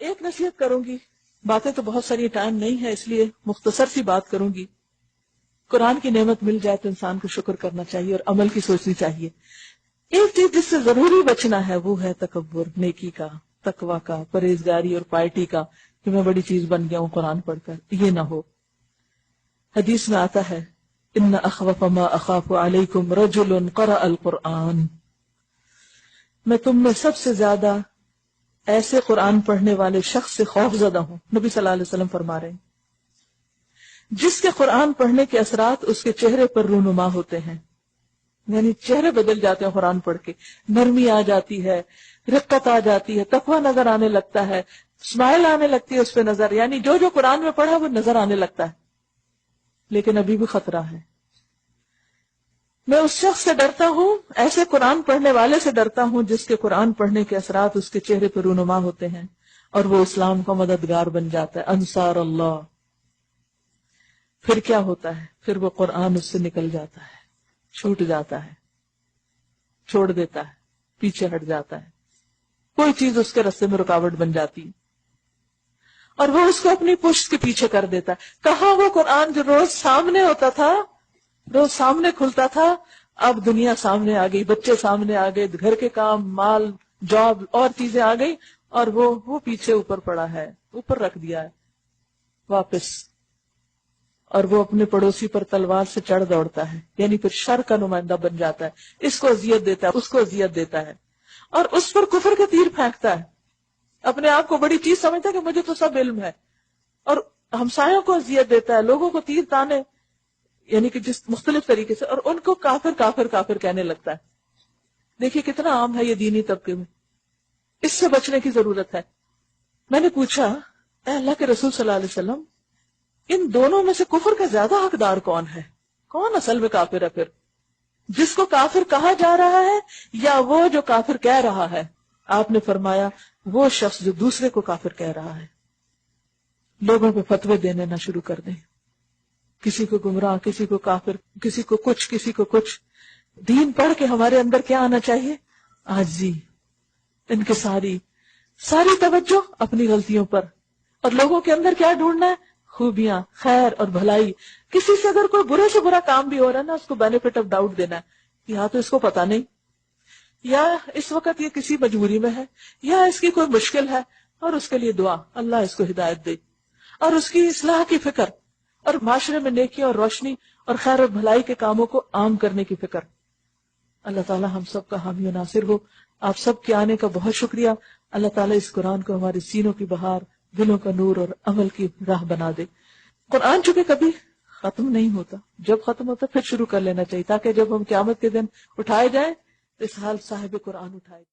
ایک نصیحت کروں گی، باتیں تو بہت ساری، ٹائم نہیں ہے اس لیے مختصر سی بات کروں گی. قرآن کی نعمت مل جائے تو انسان کو شکر کرنا چاہیے اور عمل کی سوچنی چاہیے. ایک چیز جس سے ضروری بچنا ہے وہ ہے تکبر، نیکی کا، تقوی کا، پرہیزگاری اور پائٹی کا، کہ میں بڑی چیز بن گیا ہوں قرآن پڑھ کر. یہ نہ ہو. حدیث میں آتا ہے ان اخوف ما اخاف علیکم رجل قرأ القرآن، میں تم میں سب سے زیادہ ایسے قرآن پڑھنے والے شخص سے خوف زدہ ہوں. نبی صلی اللہ علیہ وسلم فرما رہے ہیں جس کے قرآن پڑھنے کے اثرات اس کے چہرے پر رونما ہوتے ہیں، یعنی چہرے بدل جاتے ہیں قرآن پڑھ کے، نرمی آ جاتی ہے، رقت آ جاتی ہے، تقوی نظر آنے لگتا ہے، اسمائل آنے لگتی ہے اس پہ نظر، یعنی جو جو قرآن میں پڑھا وہ نظر آنے لگتا ہے. لیکن ابھی بھی خطرہ ہے. میں اس شخص سے ڈرتا ہوں، ایسے قرآن پڑھنے والے سے ڈرتا ہوں جس کے قرآن پڑھنے کے اثرات اس کے چہرے پر رونما ہوتے ہیں اور وہ اسلام کا مددگار بن جاتا ہے، انصار اللہ. پھر کیا ہوتا ہے؟ پھر وہ قرآن اس سے نکل جاتا ہے، چھوٹ جاتا ہے، چھوڑ دیتا ہے، پیچھے ہٹ جاتا ہے، کوئی چیز اس کے راستے میں رکاوٹ بن جاتی اور وہ اس کو اپنی پشت کے پیچھے کر دیتا ہے. کہاں وہ قرآن جو روز سامنے ہوتا تھا، روز سامنے کھلتا تھا، اب دنیا سامنے آ گئی، بچے سامنے آ گئے، گھر کے کام، مال، جاب اور چیزیں آ گئی، اور وہ پیچھے اوپر پڑا ہے، اوپر رکھ دیا ہے واپس. اور وہ اپنے پڑوسی پر تلوار سے چڑھ دوڑتا ہے، یعنی پھر شر کا نمائندہ بن جاتا ہے، اس کو اذیت دیتا ہے، اس کو اذیت دیتا ہے، اور اس پر کفر کے تیر پھینکتا ہے. اپنے آپ کو بڑی چیز سمجھتا ہے کہ مجھے تو سب علم ہے، اور ہمسایوں کو اذیت دیتا ہے، لوگوں کو تیر تانے، یعنی کہ جس مختلف طریقے سے، اور ان کو کافر کافر کافر کہنے لگتا ہے. دیکھیے کتنا عام ہے یہ دینی طبقے میں. اس سے بچنے کی ضرورت ہے. میں نے پوچھا اے اللہ کے رسول صلی اللہ علیہ وسلم، ان دونوں میں سے کفر کا زیادہ حقدار کون ہے؟ کون اصل میں کافر ہے؟ پھر جس کو کافر کہا جا رہا ہے یا وہ جو کافر کہہ رہا ہے؟ آپ نے فرمایا وہ شخص جو دوسرے کو کافر کہہ رہا ہے. لوگوں پہ فتوے دینے نہ شروع کر دیں، کسی کو گمراہ، کسی کو کافر، کسی کو کچھ، کسی کو کچھ. دین پڑھ کے ہمارے اندر کیا آنا چاہیے؟ عاجزی، انکساری، ساری توجہ اپنی غلطیوں پر. اور لوگوں کے اندر کیا ڈھونڈنا ہے؟ خوبیاں، خیر اور بھلائی. کسی سے اگر کوئی برے سے برا کام بھی ہو رہا ہے نا، اس کو بینیفٹ آف ڈاؤٹ دینا ہے، یا تو اس کو پتا نہیں، یا اس وقت یہ کسی مجبوری میں ہے، یا اس کی کوئی مشکل ہے، اور اس کے لیے دعا، اللہ اس کو ہدایت دے، اور اس کی اصلاح کی فکر، اور معاشرے میں نیکی اور روشنی اور خیر اور بھلائی کے کاموں کو عام کرنے کی فکر. اللہ تعالی ہم سب کا حامی و ناصر ہو. آپ سب کے آنے کا بہت شکریہ. اللہ تعالیٰ اس قرآن کو ہمارے سینوں کی بہار، دلوں کا نور اور عمل کی راہ بنا دے. قرآن چونکہ کبھی ختم نہیں ہوتا، جب ختم ہوتا پھر شروع کر لینا چاہیے، تاکہ جب ہم قیامت کے دن اٹھائے جائیں تو اس حال صاحب قرآن اٹھائے.